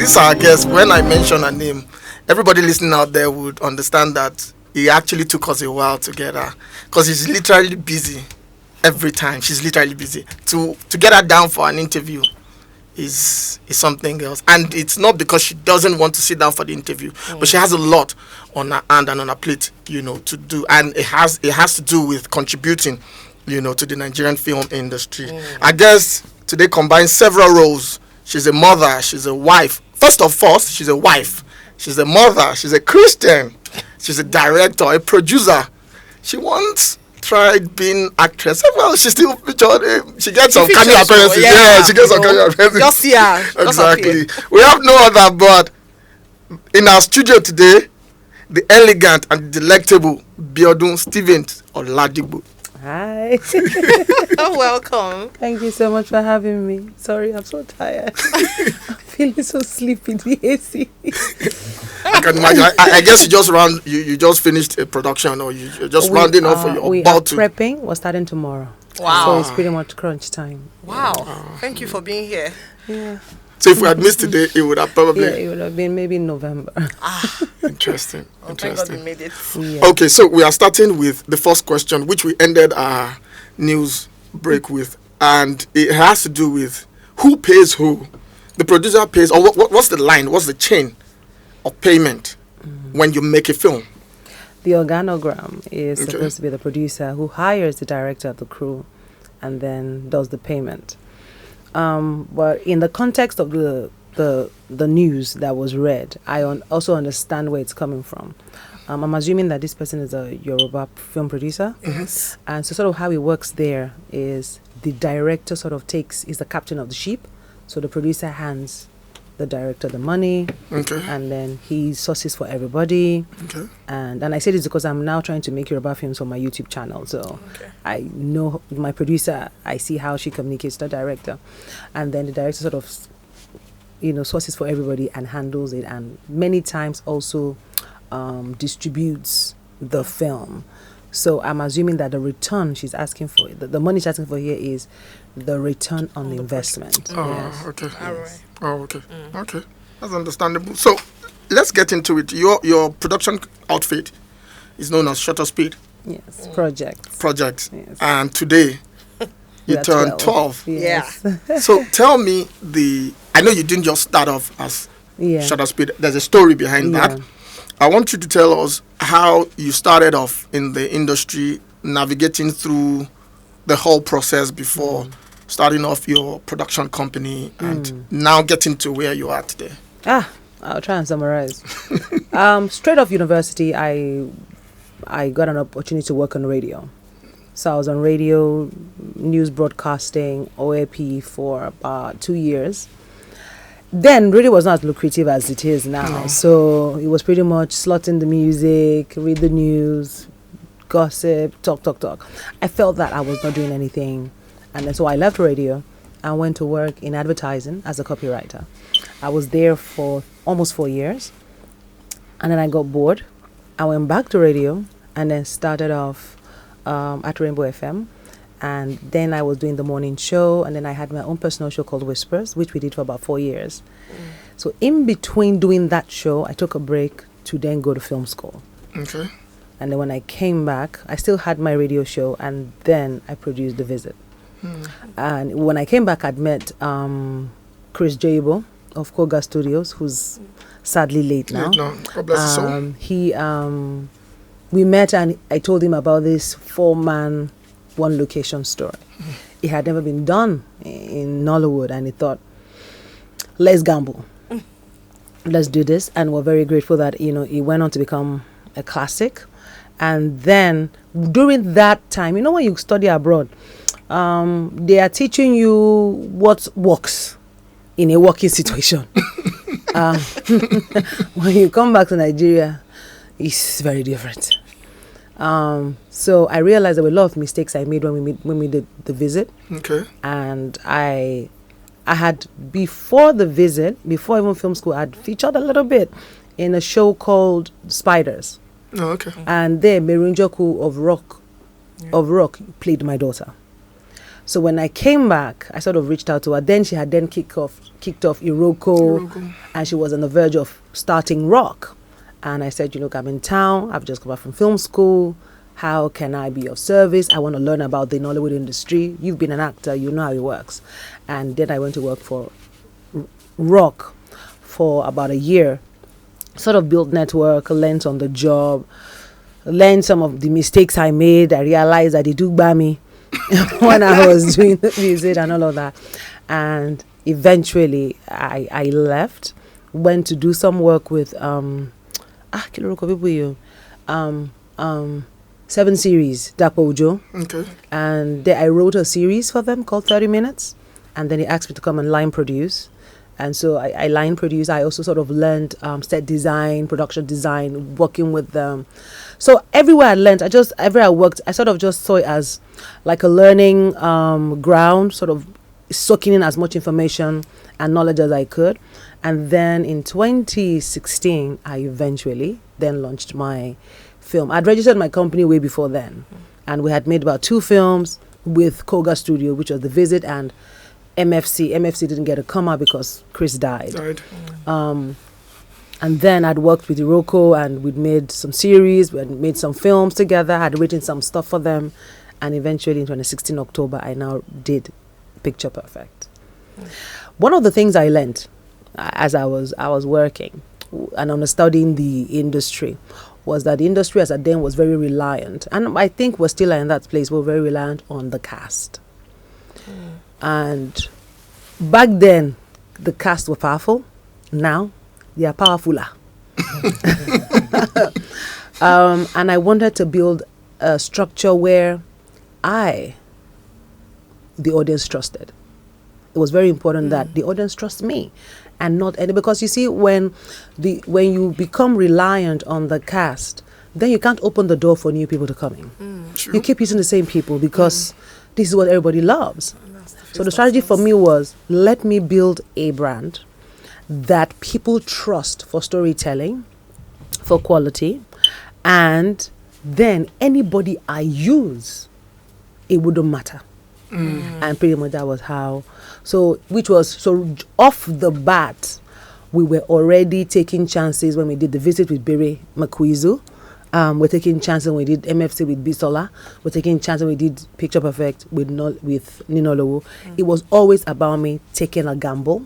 is our guest. When I mention her name, everybody listening out there would understand that it actually took us a while to get her, because she's literally busy every time. She's literally busy. To get her down for an interview is something else, and it's not because she doesn't want to sit down for the interview, but she has a lot on her hand and on her plate, to do, and it has to do with contributing, to the Nigerian film industry. I guess today combines several roles. She's a mother, she's a wife. First of all, she's a wife, she's a mother, she's a Christian, she's a director, a producer. She once tried being actress. Well, she still featured. She gets some cameo appearances. Yeah, she gets some cameo appearances. Just here. Exactly. We have no other, but in our studio today, the elegant and delectable Biodun Stevens Oladipo. Hi. Welcome. Thank you so much for having me. Sorry, I'm so tired. I'm feeling so sleepy in the AC. I can imagine. I guess you just finished a production, or you're just rounding off, or you're about to. We are prepping. We're starting tomorrow. Wow. So it's pretty much crunch time. Wow. Thank you for being here. Yeah. So if we had missed today, it would have probably... Yeah, it would have been maybe in November. Interesting. Oh, thank God we made it. Yeah. Okay, so we are starting with the first question, which we ended our news break with. And it has to do with who pays who. The producer pays, or what's the line, what's the chain of payment when you make a film? The organogram is supposed to be the producer who hires the director of the crew and then does the payment. But in the context of the news that was read, I also understand where it's coming from. I'm assuming that this person is a Yoruba film producer. Yes. And so sort of how it works there is the director is the captain of the ship. So the producer hands the director the money, and then he sources for everybody. Okay. And I say this because I'm now trying to make Yoruba films on my YouTube channel. So I know my producer, I see how she communicates to the director. And then the director sort of, sources for everybody and handles it. And many times also distributes the film. So I'm assuming that the return she's asking for, the money she's asking for here is the return on the investment. Oh, yes. okay. All right. Oh, okay. Okay. That's understandable. So let's get into it. Your production outfit is known as Shutter Speed. Yes, project. Yes. And today you turned 12. Yes. Yeah. So tell me I know you didn't just start off as Shutter Speed. There's a story behind that. I want you to tell us how you started off in the industry, navigating through the whole process before starting off your production company and now getting to where you are today. I'll try and summarize. Straight off university, I got an opportunity to work on radio. So I was on radio, news broadcasting, OAP for about 2 years. Then radio was not as lucrative as it is now. So it was pretty much slotting the music, read the news, gossip, talk. I felt that I was not doing anything. And then so I left radio and went to work in advertising as a copywriter. I was there for almost 4 years. And then I got bored. I went back to radio and then started off at Rainbow FM. And then I was doing the morning show, and then I had my own personal show called Whispers, which we did for about 4 years. So in between doing that show, I took a break to then go to film school. Okay. And then when I came back, I still had my radio show, and then I produced The Visit. And when I came back, I'd met Chris Jabo of Koga Studios, who's sadly late now. God bless his soul. We met, and I told him about this 4-man, 1 location story. It had never been done in Nollywood, and he thought, let's gamble. Let's do this. And we're very grateful that, it went on to become a classic. And then during that time, when you study abroad, they are teaching you what works in a working situation. When you come back to Nigeria, it's very different. So I realized there were a lot of mistakes I made when we did The Visit. Okay. And I had, before The Visit, before even film school, I had featured a little bit in a show called Spiders. Oh, okay. And there, Merunjoku of Rock played my daughter. So when I came back, I sort of reached out to her. Then she had then kicked off Iroko, and she was on the verge of starting Rock. And I said, look, I'm in town. I've just come back from film school. How can I be of service? I want to learn about the Nollywood industry. You've been an actor. You know how it works. And then I went to work for Rock for about a year. Sort of built network, learned on the job, learned some of the mistakes I made. I realized that they do buy me when I was doing the music and all of that. And eventually I left, went to do some work with 7 Series, Dapo Ujo. Okay. And I wrote a series for them called 30 Minutes. And then they asked me to come and line produce. And so I line produced. I also sort of learned set design, production design, working with them. So everywhere I learned, everywhere I worked, I sort of just saw it as like a learning ground, sort of soaking in as much information and knowledge as I could. And then in 2016, I eventually then launched my film. I'd registered my company way before then. And we had made about 2 films with Koga Studio, which was The Visit and MFC. MFC didn't get a come out because Chris died. And then I'd worked with Iroko, and we'd made some series, we had made some films together, had written some stuff for them, and eventually in 2016 October I now did Picture Perfect. One of the things I learned as I was working and understanding the industry was that the industry as at then was very reliant, and I think we're still in that place, we're very reliant on the cast. And back then, the cast were powerful. Now, they are powerfuler. And I wanted to build a structure where the audience trusted. It was very important that the audience trust me, and not any. Because you see, when you become reliant on the cast, then you can't open the door for new people to come in. You keep using the same people because this is what everybody loves. So the strategy for me was, let me build a brand that people trust for storytelling, for quality, and then anybody I use, it wouldn't matter. And pretty much that was how. So off the bat, we were already taking chances when we did The Visit with Bere Makwizu. We're taking chances when we did MFC with Bisola. We're taking chances when we did Picture Perfect with Ninolowo. It was always about me taking a gamble.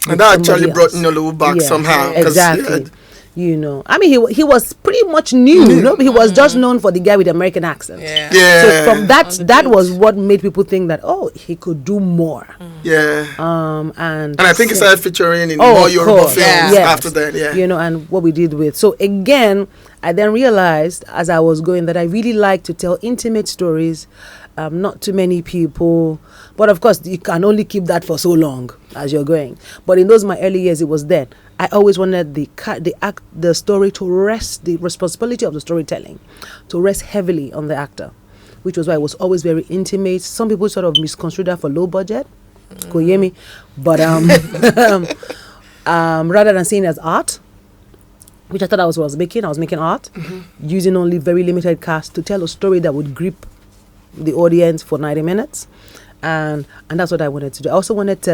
And that actually brought Ninolowo back somehow. Exactly. I mean, he was pretty much new. He was just known for the guy with the American accent. So from that was what made people think that, he could do more. And I think he started featuring in more Yoruba films after that. And what we did with. So again, I then realized as I was going that I really like to tell intimate stories, not too many people. But of course, you can only keep that for so long as you're going. But in those my early years, it was then. I always wanted the story to rest, the responsibility of the storytelling, to rest heavily on the actor, which was why it was always very intimate. Some people sort of misconstrued that for low budget, Koyemi, but rather than seeing it as art, which I thought I was making art, using only very limited cast to tell a story that would grip the audience for 90 minutes. And that's what I wanted to do. I also it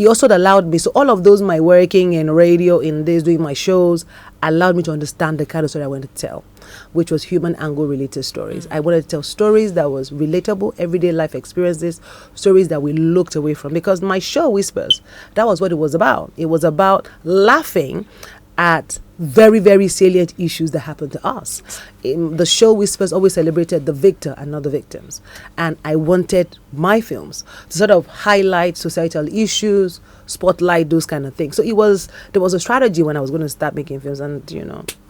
also allowed me, so all of those, my working in radio, in this, doing my shows, allowed me to understand the kind of story I wanted to tell, which was human angle related stories. I wanted to tell stories that was relatable, everyday life experiences, stories that we looked away from. Because my show, Whispers, that was what it was about. It was about laughing at very, very salient issues that happened to us. The show Whispers always celebrated the victor and not the victims. And I wanted my films to sort of highlight societal issues, spotlight those kind of things. So there was a strategy when I was going to start making films, and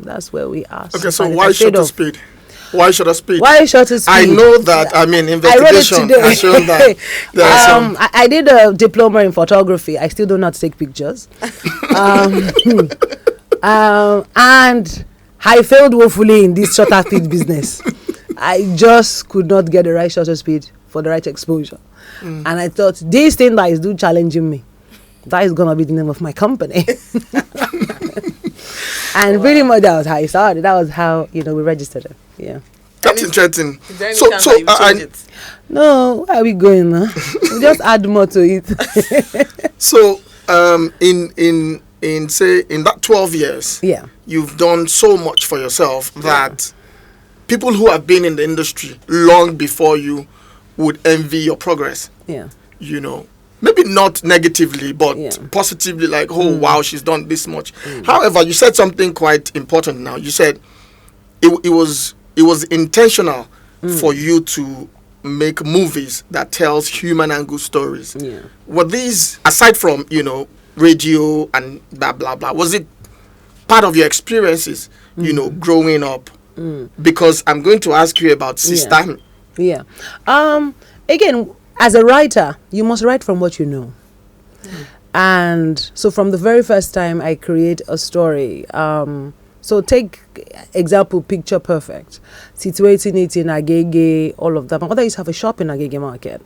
that's where we are. Okay, so why Shutter Speed? Why Shutter Speed? Why Shutter Speed? I know that, investigation has shown that there are I did a diploma in photography. I still don't know how to take pictures. And I failed woefully in this shutter speed business. I just could not get the right shutter speed for the right exposure. And I thought, this thing that is challenging me, that is going to be the name of my company. And pretty much that was how it started. That was how, we registered it. Yeah. That's interesting. No, where are we going now? We just add more to it. So, in say in that 12 years, Yeah. you've done so much for yourself that people who have been in the industry long before you would envy your progress. Yeah. You know, maybe not negatively, but Yeah. positively, like, oh wow, she's done this much. However, you said something quite important now. You said it was intentional for you to make movies that tells human angle stories. Yeah. Were these, aside from, you know, radio and blah blah blah, was it part of your experiences, you know, growing up? Because I'm going to ask you about Sister. Yeah. Again, as a writer, you must write from what you know. And so from the very first time I create a story, so take example Picture Perfect, situating it in Agege, all of that. My mother used to have a shop in Agege Market.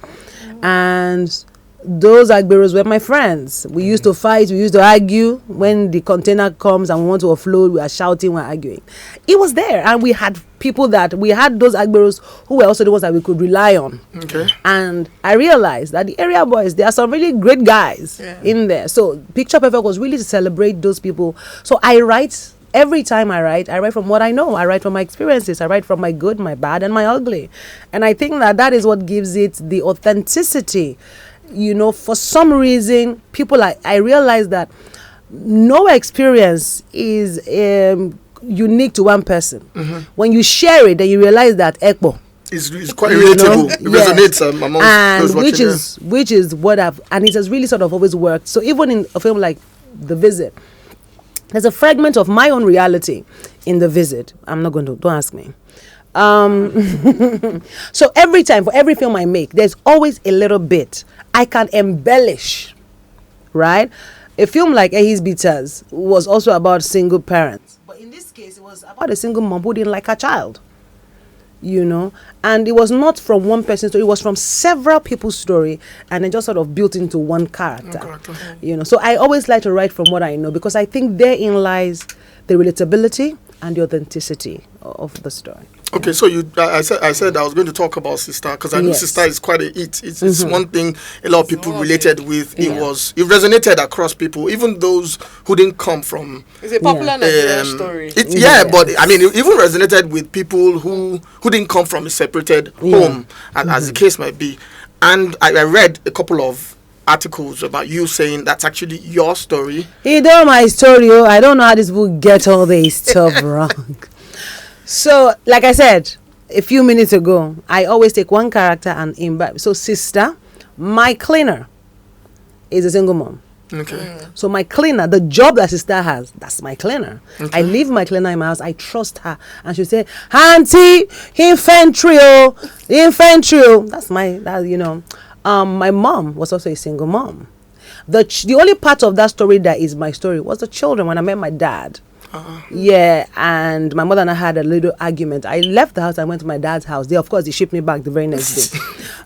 And those Agberos were my friends. We used to fight, we used to argue. When the container comes and we want to offload, we are shouting, we're arguing. It was there, and we had people we had those Agberos who were also the ones that we could rely on. Okay. And I realized that the area boys, there are some really great guys in there. So Picture Perfect was really to celebrate those people. So I write. Every time I write from what I know. I write from my experiences. I write from my good, my bad, and my ugly. And I think that is what gives it the authenticity. You know, for some reason, I realize that no experience is unique to one person. When you share it, then you realize that it's quite relatable. It resonates among those watching. Which is what and it has really sort of always worked. So even in a film like The Visit, there's a fragment of my own reality in The Visit. Don't ask me. So every time, for every film I make, there's always a little bit I can embellish, right? A film like Ehis Bitters was also about single parents. But in this case, it was about a single mom who didn't like her child. You know, and it was not from one person's story, it was from several people's story, and then just sort of built into one character. You know, so I always like to write from what I know, because I think therein lies the relatability and the authenticity of the story. Okay, so I said I was going to talk about Sister, because I know Sister is quite a hit. It's one thing a lot of people related with. It resonated across people, even those who didn't come from. It's a popular Nigerian story. But I mean, it even resonated with people who didn't come from a separated home, as the case might be. And I read a couple of articles about you saying that's actually your story. You know my story. I don't know how this book get all this stuff wrong. So, like I said a few minutes ago, I always take one character and imbibe. So, Sister, my cleaner, is a single mom. Okay. So, my cleaner, the job that Sister has, that's my cleaner. Okay. I leave my cleaner in my house. I trust her. And she'll say, Auntie, infantry. That's my mom was also a single mom. The only part of that story that is my story was the children when I met my dad. Yeah, and my mother and I had a little argument. I left the house, I went to my dad's house. Of course, they shipped me back the very next day.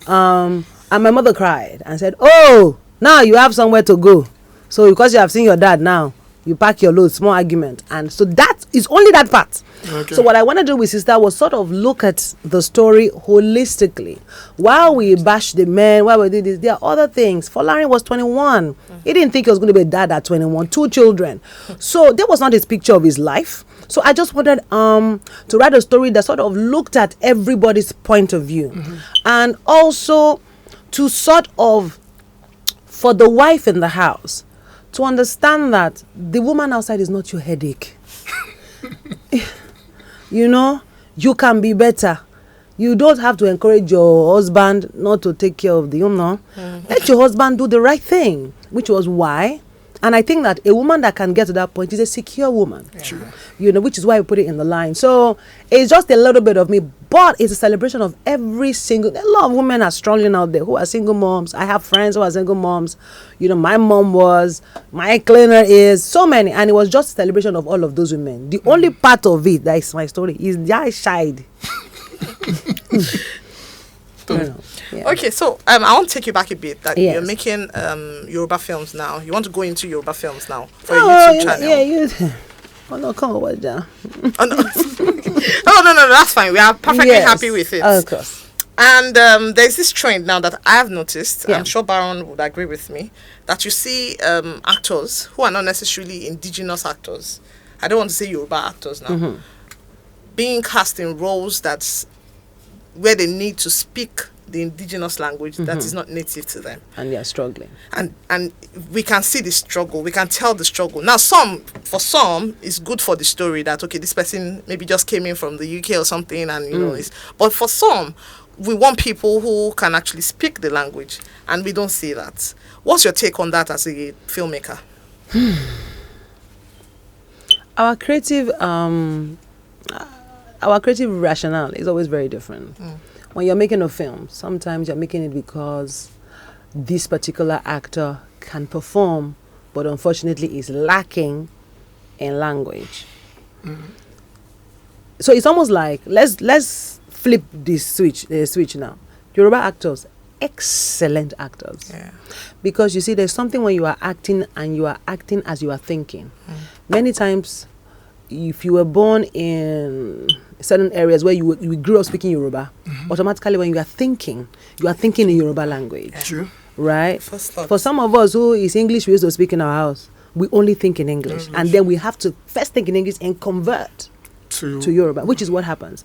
And my mother cried and said, "Oh, now you have somewhere to go. So because you have seen your dad now, you pack your load." Small argument. And so that is only that part. Okay. So what I want to do with Sister was sort of look at the story holistically. While we bash the men, while we did this, there are other things. Folarin was 21. He didn't think he was going to be a dad at 21. 2 children. So that was not his picture of his life. So I just wanted to write a story that sort of looked at everybody's point of view. And also to sort of, for the wife in the house, to understand that the woman outside is not your headache. You know, you can be better. You don't have to encourage your husband not to take care of the home. Let your husband do the right thing, which was why. And I think that a woman that can get to that point is a secure woman. Sure. You know, which is why we put it in the line. So it's just a little bit of me, but it's a celebration of every single. A lot of women are struggling out there who are single moms. I have friends who are single moms. You know, my mom was, my cleaner is, so many. And it was just a celebration of all of those women. The only part of it that is my story is their side. Yeah. Okay, so I want to take you back a bit. That you're making Yoruba films now. You want to go into Yoruba films now for your YouTube channel. Yeah, oh no, come on, what down? Oh no, no, that's fine. We are perfectly happy with it. Of course. And there's this trend now that I have noticed, I'm sure Baron would agree with me, that you see actors who are not necessarily indigenous actors. I don't want to say Yoruba actors now. Being cast in roles that's where they need to speak the indigenous language that is not native to them. And they're struggling. And we can see the struggle. We can tell the struggle. Now, for some, it's good for the story that, okay, this person maybe just came in from the UK or something, and, you know, but for some, we want people who can actually speak the language, and we don't see that. What's your take on that as a filmmaker? Our creative rationale is always very different. When you're making a film, sometimes you're making it because this particular actor can perform, but unfortunately is lacking in language. So it's almost like, let's flip this switch now. Yoruba actors, excellent actors. Yeah. Because you see, there's something when you are acting and you are acting as you are thinking. Many times, if you were born in certain areas where you grew up speaking Yoruba, automatically when you are thinking in Yoruba language. True. Right? For some of us who is English, we used to speak in our house, we only think in English. And then we have to first think in English and convert to Yoruba, which is what happens.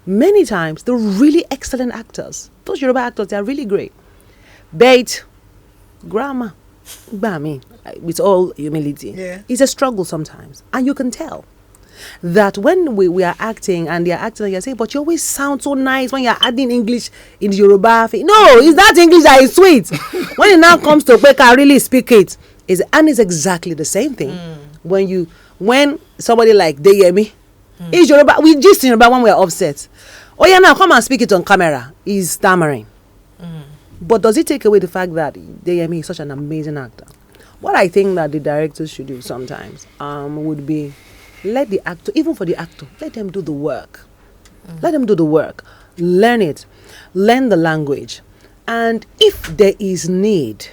Many times, the really excellent actors, those Yoruba actors, they are really great. But grammar, with all humility, it's a struggle sometimes. And you can tell that when we are acting and they are acting, and you say, but you always sound so nice when you're adding English in the Yoruba. No, it's that English that is sweet. When it now comes to Kweka, really speak it. And it's exactly the same thing. When somebody like Deyemi, is Yoruba, we just in Yoruba when we're upset. Oh yeah, now come and speak it on camera. He's stammering. But does it take away the fact that Deyemi is such an amazing actor? What I think that the directors should do sometimes would be let the actor, even for the actor, let them do the work. Let them do the work. Learn it. Learn the language. And if there is need,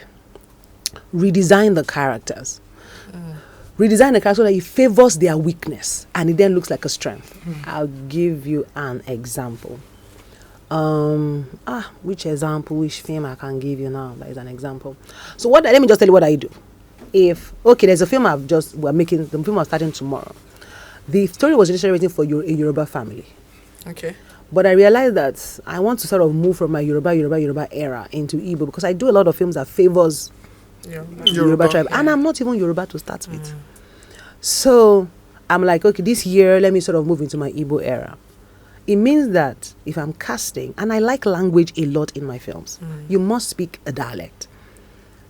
redesign the characters. Redesign the character so that it favors their weakness and it then looks like a strength. I'll give you an example. Which film I can give you now? That is an example. So let me just tell you what I do. There's a film we're making, the film is starting tomorrow. The story was initially written for a Yoruba family. Okay. But I realized that I want to sort of move from my Yoruba era into Igbo because I do a lot of films that favors Yoruba tribe. Yeah. And I'm not even Yoruba to start with. So I'm like, okay, this year, let me sort of move into my Igbo era. It means that if I'm casting, and I like language a lot in my films, you must speak a dialect.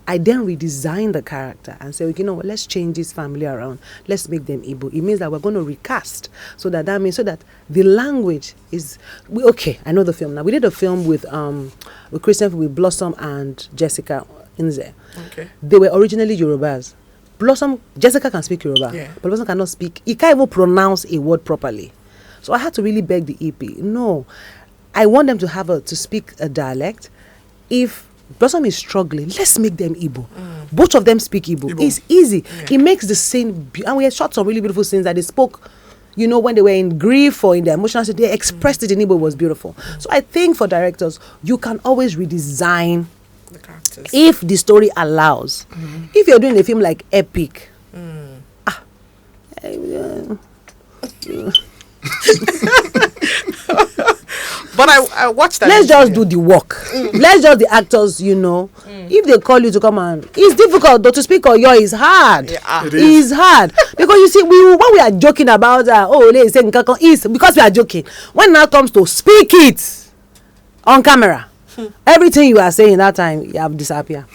I then redesign the character and say, you know what, let's change this family around. Let's make them Igbo. It means that we're going to recast. So that the language is... I know the film now. We did a film with Christian, with Blossom and Jessica Inze. Okay. They were originally Yorubas. Jessica can speak Yoruba, but Blossom cannot speak. He can't even pronounce a word properly. So I had to really beg the EP. No, I want them to speak a dialect. If Blossom is struggling, let's make them Igbo. Both of them speak Igbo. It's easy. It makes the scene, and we had shot some really beautiful scenes that they spoke, when they were in grief or in their emotional state, they expressed it in Igbo. It was beautiful. So I think for directors, you can always redesign the characters if the story allows. If you're doing a film like Epic, but I watched that. Let's just do the work. Let's just the actors, If they call you to come and it's difficult though to speak Oyo is hard. Yeah, it is hard because you see, when we are joking about let's say is because we are joking. When it now comes to speak it on camera, everything you are saying that time you have disappeared.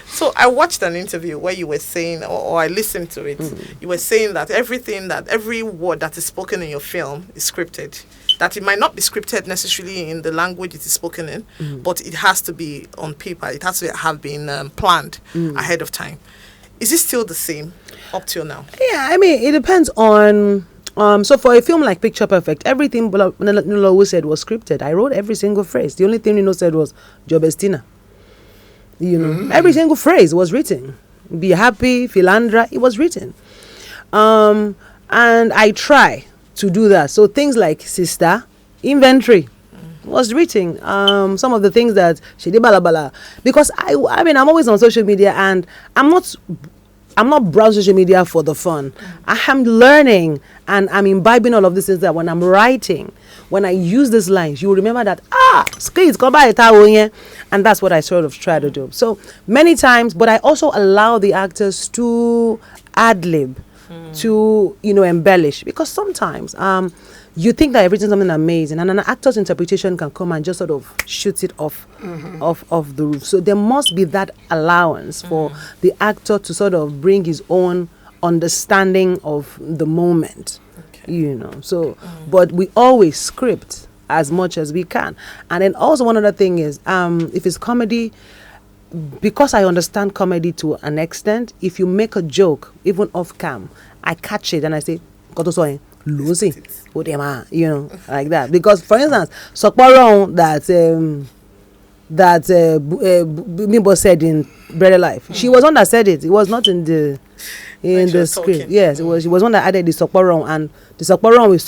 So I watched an interview where you were saying, or I listened to it, you were saying that every word that is spoken in your film is scripted. That it might not be scripted necessarily in the language it is spoken in, but it has to be on paper. It has to have been planned ahead of time. Is it still the same up till now? Yeah, I mean, it depends on... so for a film like Picture Perfect, everything Nolo said was scripted. I wrote every single phrase. The only thing Nino said was, Jobestina. Every single phrase was written. Be happy, philandra, it was written. And I try to do that. So things like sister, inventory, was reading some of the things that she did balabala, because I mean I'm always on social media, and I'm not browsing social media for the fun. I am learning and I'm imbibing all of these things, that when I'm writing, when I use these lines, you will remember that script come by a tower here, and that's what I sort of try to do. So many times, but I also allow the actors to ad-lib, to embellish, because sometimes you think that everything's something amazing, and an actor's interpretation can come and just sort of shoot it off the roof. So there must be that allowance for the actor to sort of bring his own understanding of the moment. So but we always script as much as we can. And then also one other thing is, if it's comedy, because I understand comedy to an extent, if you make a joke even off cam, I catch it and I say, losing, like that. Because for instance, Sokporo that Bimbo said in Bread Life, she was one that said it. It was not in the script. Talking. Yes, it was. She was one that added the Sokporo, and the Sokporo is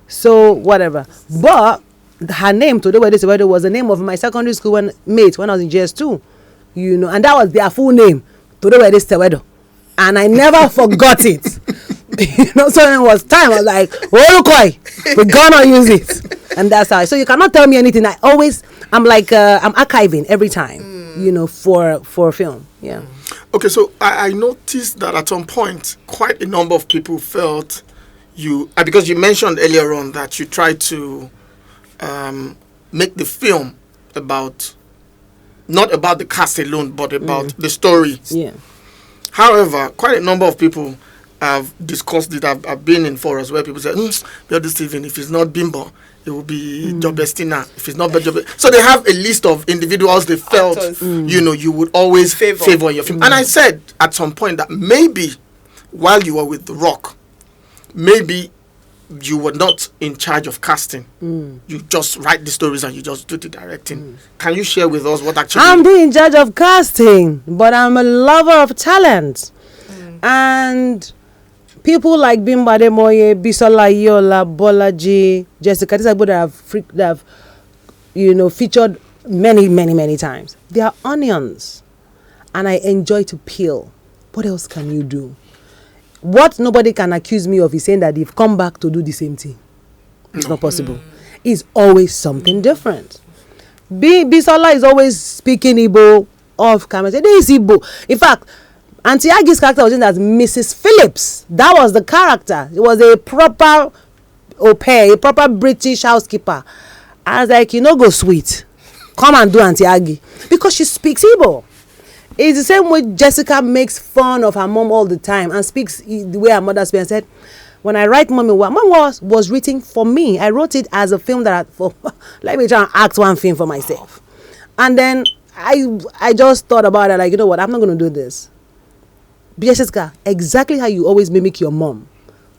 so whatever. But her name today was the name of my secondary school mate when I was in JS2, and that was their full name. Today and I never forgot it. So it was time. I was like, we're gonna use it, and that's how. So you cannot tell me anything. I'm archiving every time, for a film. Yeah. Okay, so I noticed that at some point, quite a number of people felt because you mentioned earlier on that you tried to make the film not about the cast alone, but about the story. Yeah. However, quite a number of people have discussed it. I've been in forums where people say, Biodun Stephen, if it's not Bimbo, it will be Jobestina. If it's not Job, so they have a list of individuals they felt, you would always favor in your film. And I said at some point that maybe while you were with The Rock, maybe you were not in charge of casting. You just write the stories and you just do the directing. Can you share with us what actually... I'm being in charge of casting, but I'm a lover of talent. And people like Bimba Demoye, Bisola Yola, Bolaji, Jessica, these are people that have featured many times. They are onions, and I enjoy to peel. What else can you do? What nobody can accuse me of is saying that they've come back to do the same thing. It's not possible. It's always something different. Bisola is always speaking Igbo off camera. This is Igbo. In fact, Auntie Aggie's character was in as Mrs. Phillips. That was the character. It was a proper au pair, a proper British housekeeper. I was like, go sweet. Come and do Auntie Aggie. Because she speaks Igbo. It's the same way Jessica makes fun of her mom all the time and speaks the way her mother speaks. And said, when I write Mommy, what Mom was written for me. I wrote it as a film let me try and act one film for myself. And then I just thought about it, like, I'm not going to do this. Jessica, exactly how you always mimic your mom.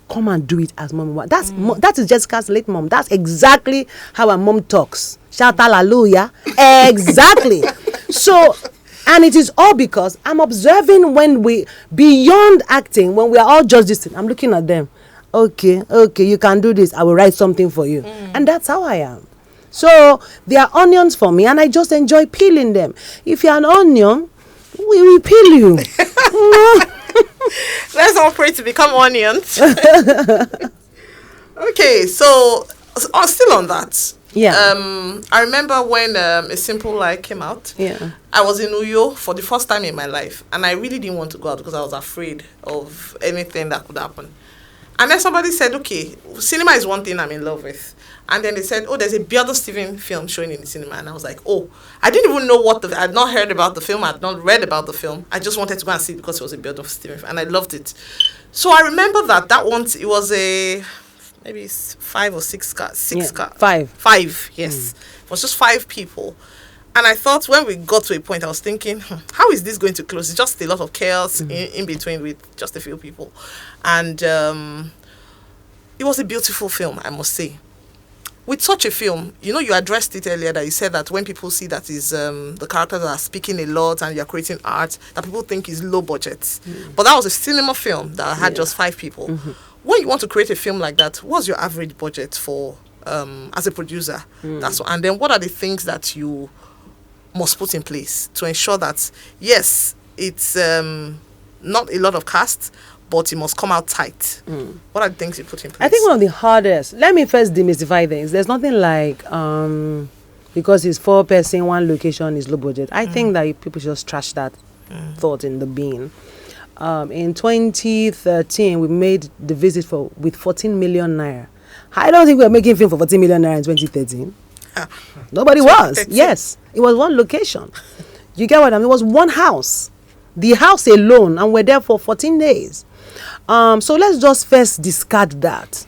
Come and do it as Mommy. That is Jessica's late mom. That's exactly how her mom talks. Shout hallelujah. Exactly. So... And it is all because I'm observing beyond acting, when we are all just listening, I'm looking at them. Okay, you can do this. I will write something for you. And that's how I am. So they are onions for me, and I just enjoy peeling them. If you're an onion, we will peel you. Let's all pray to become onions. Okay, so still on that. Yeah. I remember when A Simple Lie came out. Yeah. I was in Uyo for the first time in my life, and I really didn't want to go out because I was afraid of anything that could happen. And then somebody said, okay, cinema is one thing I'm in love with. And then they said, there's a Biodun Stephen film showing in the cinema. And I was like, I didn't even know I had not heard about the film. I had not read about the film. I just wanted to go and see it because it was a Biodun Stephen film. And I loved it. So I remember that once, it was maybe 5 or 6 cars. Five, yes. It was just 5 people. And I thought when we got to a point, I was thinking, how is this going to close? It's just a lot of chaos in between with just a few people. And it was a beautiful film, I must say. With such a film, you addressed it earlier, that you said that when people see that is the characters are speaking a lot and you're creating art, that people think is low budget. But that was a cinema film that had just 5 people. When you want to create a film like that, what's your average budget for as a producer. That's what, and then what are the things that you must put in place to ensure that, yes, it's not a lot of cast, but it must come out tight. What are the things you put in place? I think one of the hardest, let me first demystify things. There's nothing like, because it's 4-person, one location is low budget. I think that people should just trash that thought in the bin. In 2013, we made The Visit with 14 million naira. I don't think we were making film for 14 million naira in 2013. Nobody was. Yes, it was one location. You get what I mean? It was one house. The house alone, and we're there for 14 days. So let's just first discard that.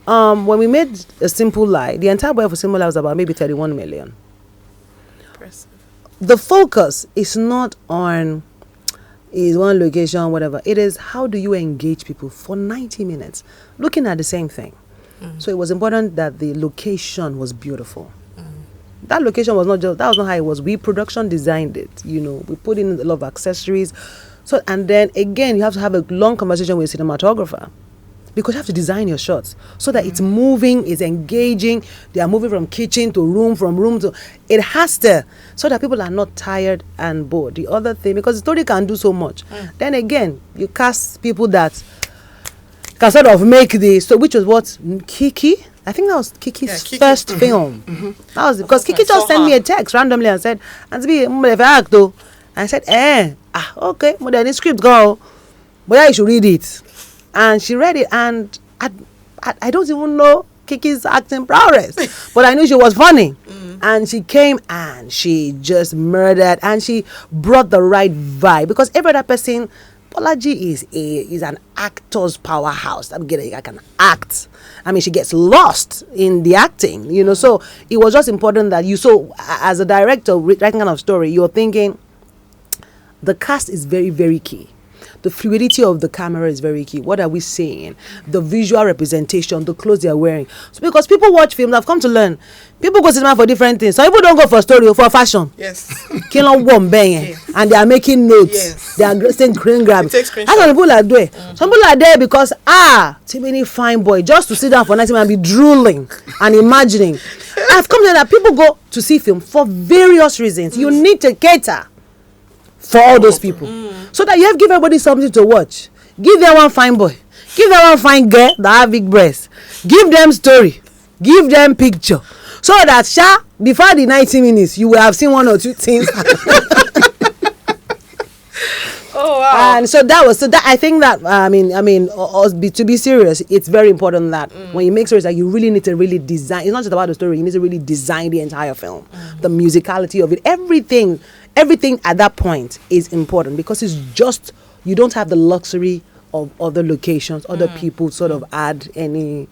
When we made A Simple Lie, the entire budget for Simple Lie was about maybe 31 million. Impressive. The focus is not on is one location, whatever. It is how do you engage people for 90 minutes, looking at the same thing. So it was important that the location was beautiful. That location was that was not how it was. We production designed it, we put in a lot of accessories. So, and then again, you have to have a long conversation with a cinematographer, because you have to design your shots so that it's moving, it's engaging. They are moving from kitchen to room, from room to, it has to, so that people are not tired and bored. The other thing, because the story can do so much. Then again, you cast people that can sort of make so which was what Kiki, I think that was Kiki's first film. That was because Kiki just sent me a text randomly and said, and I said, okay, but then the script go, but you should read it. And she read it, and I don't even know Kiki's acting prowess, but I knew she was funny. And she came and she just murdered, and she brought the right vibe, because every other person, Bolaji is an actor's powerhouse. I can act. I mean, she gets lost in the acting, So it was just important that as a director writing kind of story, you're thinking the cast is very, very key. The fluidity of the camera is very key. What are we saying? The visual representation, the clothes they are wearing. So because people watch films, I've come to learn. People go to cinema for different things. Some people don't go for story or for fashion. Yes. And they are making notes. Yes. They are saying screen grab. That's what people are doing. Some people are there because too many fine boy just to sit down for 90 minutes and be drooling and imagining. I've come to learn that people go to see film for various reasons. You need to cater for all those people, so that you have give everybody something to watch. Give them one fine boy, give them one fine girl that have big breasts, give them story, give them picture, so that before the 90 minutes you will have seen one or two things. Oh wow! And so that I think that to be serious, it's very important that when you make stories, that you really need to really design. It's not just about the story; you need to really design the entire film, the musicality of it, everything. Everything at that point is important, because it's just, you don't have the luxury of other locations, other people sort of add any,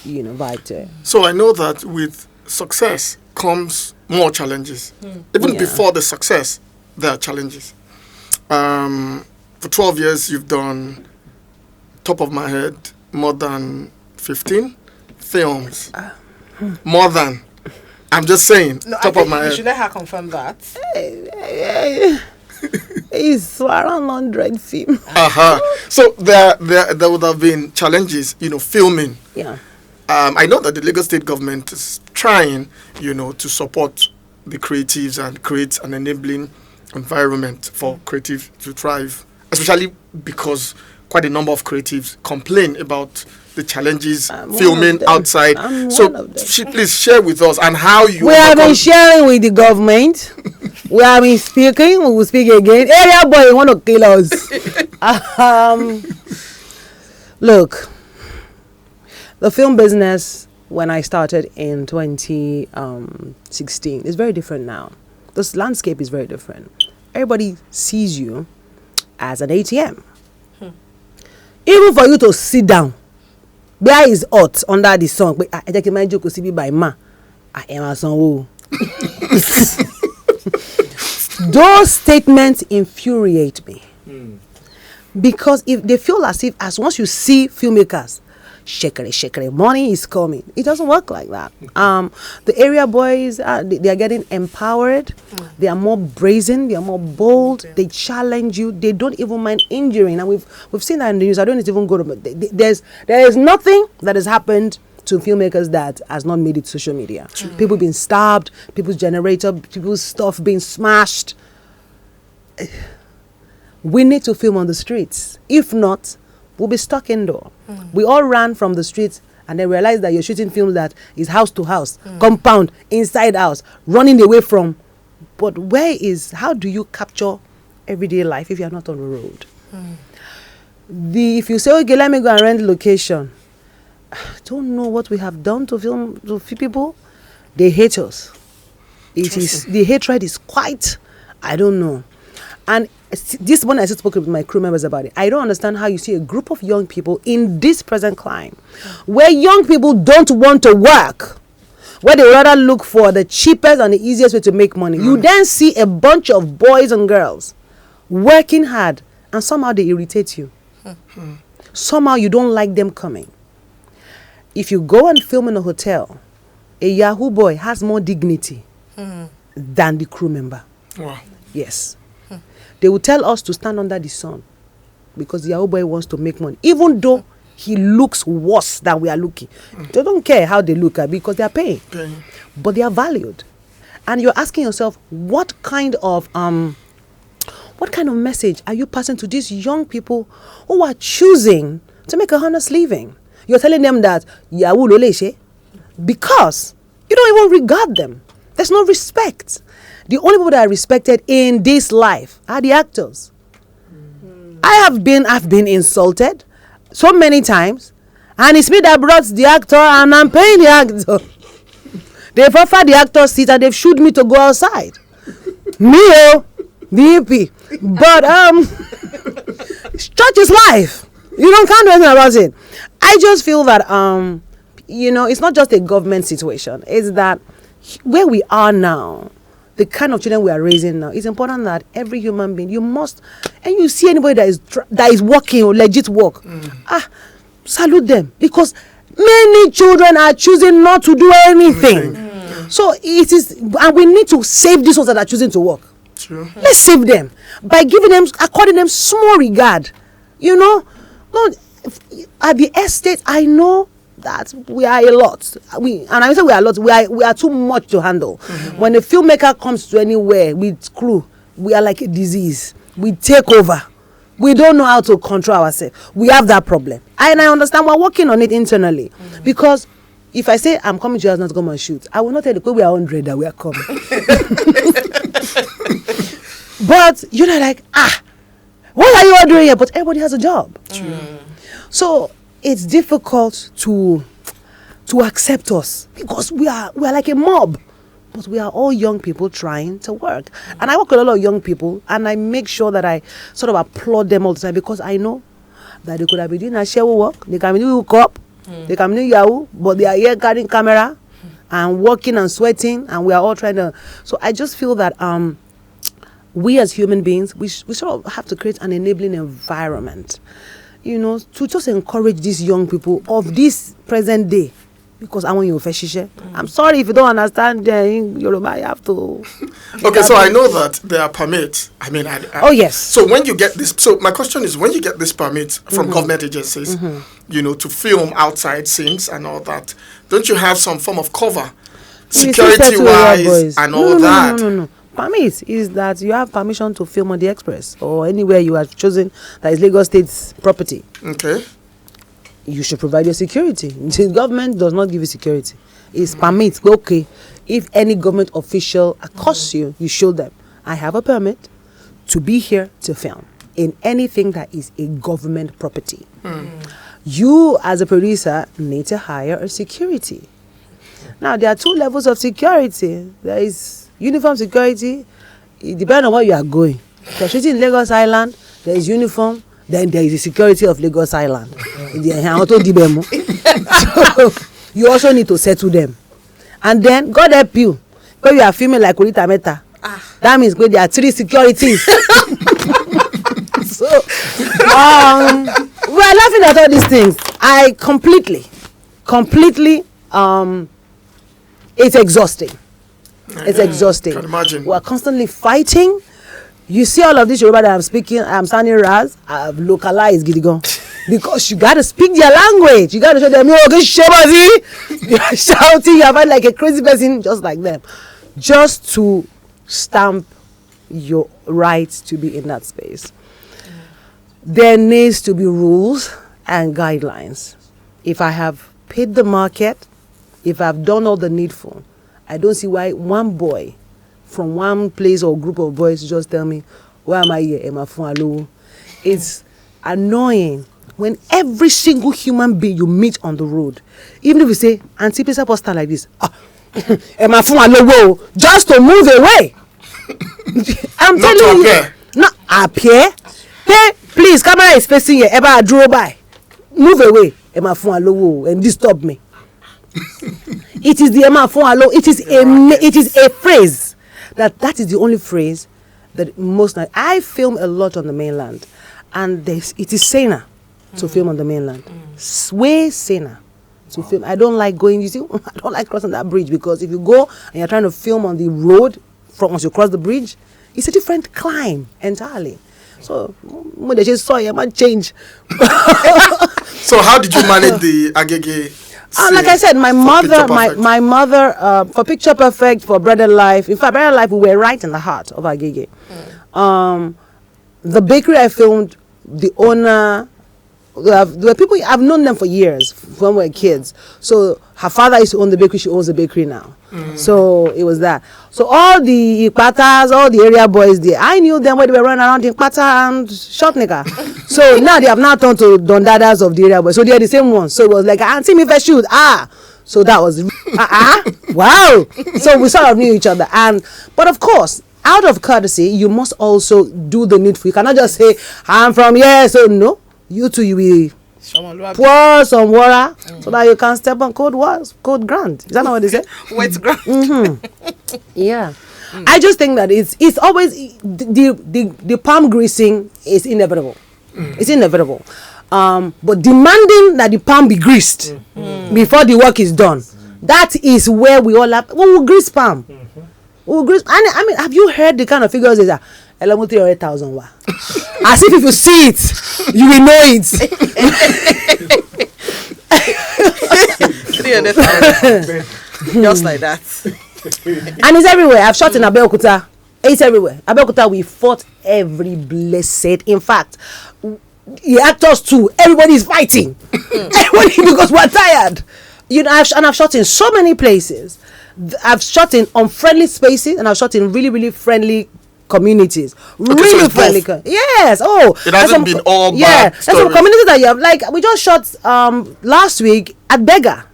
vibe to it. So I know that with success comes more challenges. Even before the success, there are challenges. For 12 years, you've done, top of my head, more than 15 films. More than. I'm just saying, top of my head. You should let her confirm that. It's around 100 films. So there would have been challenges, filming. Yeah. I know that the Lagos State government is trying, to support the creatives and create an enabling environment for creatives to thrive, especially because quite a number of creatives complain about the challenges filming outside. So please share with us and how you. We have been sharing with the government. We have been speaking. We will speak again. Area boy, you want to kill us? Look, the film business when I started in 2016 is very different now. This landscape is very different. Everybody sees you as an ATM. Even for you to sit down, there is hot under the sun. But I just imagine you could see me by ma. I am a son. Those statements infuriate me, because if they feel as once you see filmmakers, shekere, money is coming. It doesn't work like that. The area boys, they are getting empowered. They are more brazen. They are more bold. They challenge you. They don't even mind injuring. And we've seen that in the news. I don't even go to. There is nothing that has happened to filmmakers that has not made it to social media. People being stabbed, people's generator, people's stuff being smashed. We need to film on the streets. If not, we'll be stuck indoor. We all ran from the streets and then realized that you're shooting films that is house to house, compound, inside house, running away from. But how do you capture everyday life if you're not on the road? If you say, okay, let me go and rent location, I don't know what we have done to people. They hate us. The hatred is quite, I don't know. And this one I just spoke with my crew members about it. I don't understand how you see a group of young people in this present climate where young people don't want to work, where they rather look for the cheapest and the easiest way to make money. You then see a bunch of boys and girls working hard and somehow they irritate you. Somehow you don't like them coming. If you go and film in a hotel, a Yahoo boy has more dignity than the crew member. Wow. Yes. They will tell us to stand under the sun because the Yahoo boy wants to make money, even though he looks worse than we are looking. They don't care how they look at because they are paying. But they are valued. And you're asking yourself, what kind of message are you passing to these young people who are choosing to make a honest living? You're telling them that Yahoo loleshe because you don't even regard them. There's no respect. The only people that are respected in this life are the actors. I've been insulted so many times, and it's me that brought the actor, and I'm paying the actor. They've offered the actor seat, and they've shooed me to go outside. The EP. But church is life. You can't do anything about it. I just feel that it's not just a government situation. It's that where we are now, the kind of children we are raising now, it's important that every human being, you must, and you see anybody that is working or legit work, salute them, because many children are choosing not to do anything. So it is, and we need to save these ones that are choosing to work. True. Let's save them by according them small regard. At the estate, I know that we are a lot. We are a lot. We are too much to handle. When a filmmaker comes to anywhere with crew, we are like a disease. We take over. We don't know how to control ourselves. We have that problem. And I understand we're working on it internally. Because if I say I'm coming to your house not to come and shoot, I will not tell you we are 100 that we are coming. But like, what are you all doing here? But everybody has a job. So it's difficult to accept us because we are like a mob, but we are all young people trying to work. And I work with a lot of young people, and I make sure that I sort of applaud them all the time because I know that they could have been doing a share work, they can be doing cop, they can be doing Yahoo, but they are here carrying camera and working and sweating, and we are all trying to. So I just feel that we as human beings, we sort of have to create an enabling environment, to just encourage these young people of this present day. Because I want you to shisha. I'm sorry if you don't understand Yoruba, you have to. Okay, so I know that there are permits. Oh, yes. So when you get this, so my question is, when you get this permit from government agencies, to film outside scenes and all that, don't you have some form of cover, security-wise and all that? No. Permit is that you have permission to film on the express or anywhere you are chosen that is Lagos State's property. Okay. You should provide your security. The government does not give you security. It's permit. Okay. If any government official accosts you, you show them, I have a permit to be here to film in anything that is a government property. You, as a producer, need to hire a security. Now, there are two levels of security. There is uniform security. It depends on where you are going. If you're shooting in Lagos Island, there is uniform. Then there is the security of Lagos Island. So you also need to settle them. And then, God help you, when you are filming like Kurita Meta, that means there are 3 securities. So, we are laughing at all these things. I completely, it's exhausting. It's exhausting. Can imagine. We are constantly fighting. You see all of this Yoruba that I'm speaking, I'm sounding Raz, I've localized Gidigon. because you gotta speak their language. You gotta show them, you're shouting, you're like a crazy person, just like them, just to stamp your right to be in that space. There needs to be rules and guidelines. If I have paid the market, if I've done all the needful, I don't see why one boy from one place or group of boys just tell me, why am I here? It's annoying when every single human being you meet on the road, even if you say, Auntie, please help us stand like this. Just to move away. I'm telling you. Not appear. Hey, please, camera is facing here. Ever I drove by. Move away. And disturb me. It is the it is a phrase that is the only phrase that I film a lot on the mainland, and it is saner to film on the mainland. Way saner to film. I don't like going. You see, I don't like crossing that bridge, because if you go and you're trying to film on the road once you cross the bridge, it's a different climb entirely. So when they just saw you, might change. So how did you manage the Agege? Like I said, my mother, for Picture Perfect, for Bread and Life. In fact, Bread and Life, we were right in the heart of Agege. The bakery I filmed, the owner, there were people, I've known them for years, when we were kids. So her father used to own the bakery, she owns the bakery now. So it was that. So all the Ikpatas, all the area boys there, I knew them when they were running around in Ikpata and Shotnigger. So now they have now turned to Dondadas of the area boys. So they are the same ones. So it was like, Auntie, me first shoot. So that was, wow. So we sort of knew each other. But of course, out of courtesy, you must also do the needful. You cannot just say, I'm from here, so no. You two, you will pour some water so that you can step on cold ground. Is that not what they say? Wet ground. Yeah. I just think that it's always the palm greasing is inevitable. It's inevitable. But demanding that the palm be greased before the work is done, that is where we all have. We'll grease palm. We'll grease. I mean, have you heard the kind of figures that? 300,000 wa. As if you see it, you will know it. 300,000. Just like that. And it's everywhere. I've shot in Abeokuta. It's everywhere. Abeokuta, we fought every blessed. In fact, the actors too. Everybody is fighting. Everybody, because we're tired. You know, I've shot in so many places. I've shot in unfriendly spaces, and I've shot in really, really friendly communities. Okay, really so friendly. Yes. Oh, it hasn't been all bad. Yeah, there's some communities that you have. Like we just shot last week at Bega.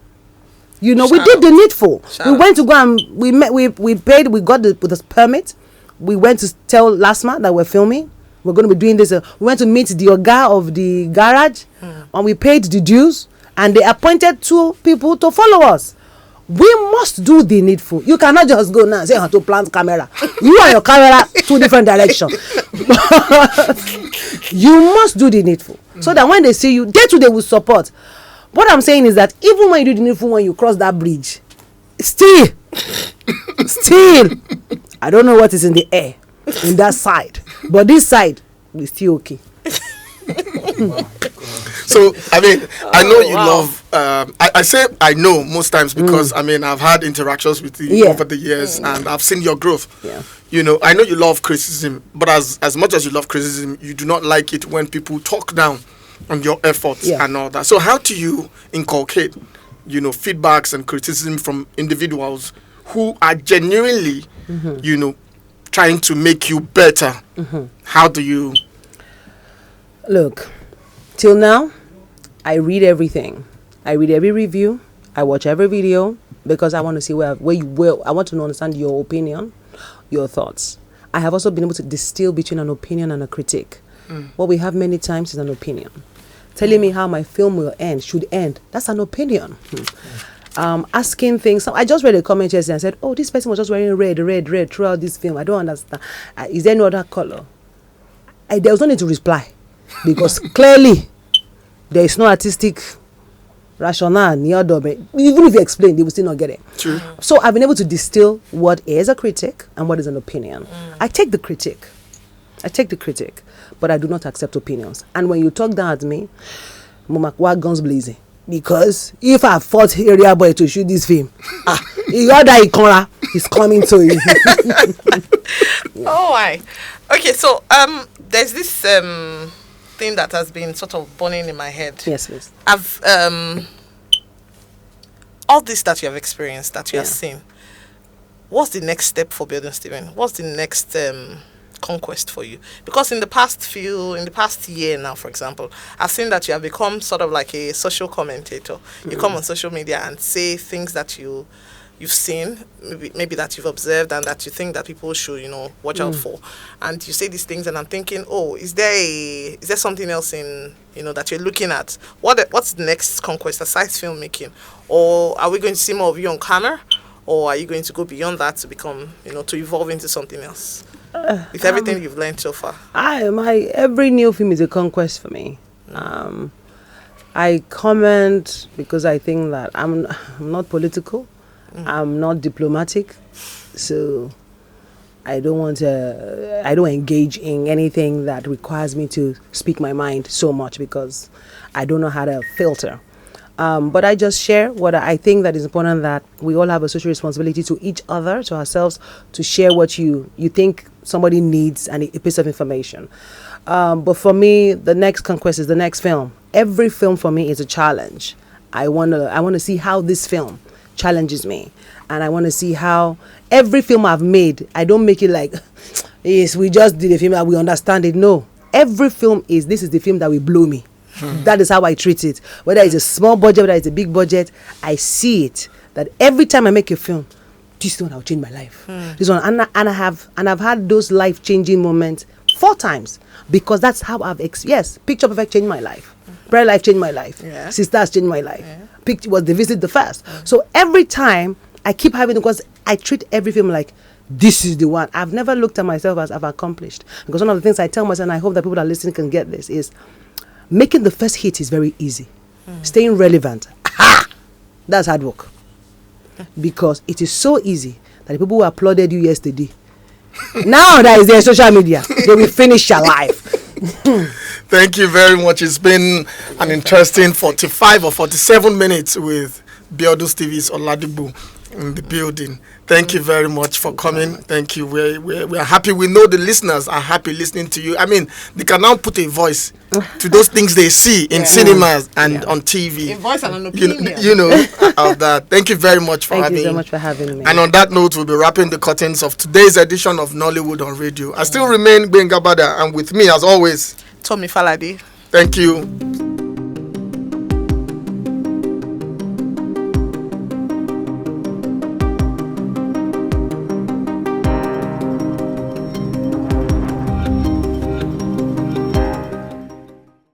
You know, we did the needful. We went to go and we paid. We got the permit. We went to tell Lasma that we're filming. We're going to be doing this. We went to meet the Oga of the garage, and we paid the dues. And they appointed 2 people to follow us. We must do the needful. You cannot just go now and say how to plant camera. You and your camera 2 different directions. You must do the needful, so that when they see you, they will support. What I'm saying is that even when you do the needful, when you cross that bridge, still, I don't know what is in the air in that side, but this side is still okay. So, I mean, I know you love, I say I know most times because, I mean, I've had interactions with you over the years and I've seen your growth. Yeah. You know, I know you love criticism, but as much as you love criticism, you do not like it when people talk down on your efforts and all that. So how do you inculcate, you know, feedbacks and criticism from individuals who are genuinely, you know, trying to make you better? How do you... Look, till now, I read everything. I read every review. I watch every video because I want to see where you will. I want to understand your opinion, your thoughts. I have also been able to distill between an opinion and a critique. What we have many times is an opinion. Telling me how my film should end. That's an opinion. Asking things. I just read a comment yesterday and said, oh, this person was just wearing red throughout this film. I don't understand. Is there no other color? There was no need to reply. Because clearly there is no artistic rationale near them. Even if you explain, they will still not get it. True. So I've been able to distill what is a critique and what is an opinion. I take the critique, but I do not accept opinions. And when you talk down at me, Mama, why guns blazing? Because if I fought area boy to shoot this film, the other Ikora is coming to you. Oh, why? Okay, so there's this thing that has been sort of burning in my head. Yes, please. I've all this that you have experienced, that you have seen. What's the next step for Biodun Stephen? What's the next conquest for you? Because in the past year now, for example, I've seen that you have become sort of like a social commentator. You come on social media and say things that you've seen, maybe that you've observed and that you think that people should, watch out for. And you say these things and I'm thinking, oh, is there something else in, that you're looking at? What's the next conquest aside filmmaking? Or are we going to see more of you on camera? Or are you going to go beyond that to become, to evolve into something else? With everything you've learned so far. Every new film is a conquest for me. I comment because I think that I'm not political. I'm not diplomatic. So I don't engage in anything that requires me to speak my mind so much because I don't know how to filter. But I just share what I think that is important, that we all have a social responsibility to each other, to ourselves, to share what you think somebody needs and a piece of information. But for me, the next conquest is the next film. Every film for me is a challenge. I want to see how this film challenges me. And I want to see how every film I've made, I don't make it like, yes, we just did a film and we understand it. No. Every film this is the film that will blow me. That is how I treat it. Whether it's a small budget, whether it's a big budget, I see it. That every time I make a film, this one will change my life. This one, and I've had those life-changing moments 4 times because that's how Picture Perfect changed my life. Prayer Life changed my life. Yeah. Sisters changed my life. Yeah. Picture was the visit the first. So every time I keep having, because I treat every film like this is the one. I've never looked at myself as I've accomplished. Because one of the things I tell myself, and I hope that people that are listening can get this, is making the first hit is very easy. Staying relevant, that's hard work. Because it is so easy that the people who applauded you yesterday, now that is their social media, they will finish your life. Thank you very much. It's been an interesting 45 or 47 minutes with Bioduns TV's Oladipo in the building. Thank you very much for coming. Thank you. We're happy. We know the listeners are happy listening to you. I mean, they can now put a voice to those things they see in cinemas and on TV. A voice and an opinion. Of that. Thank you very much for having me. Thank you so much for having me. And on that note, we'll be wrapping the curtains of today's edition of Nollywood on Radio. I still remain Benga Bada, and with me, as always, Tommy Falade. Thank you.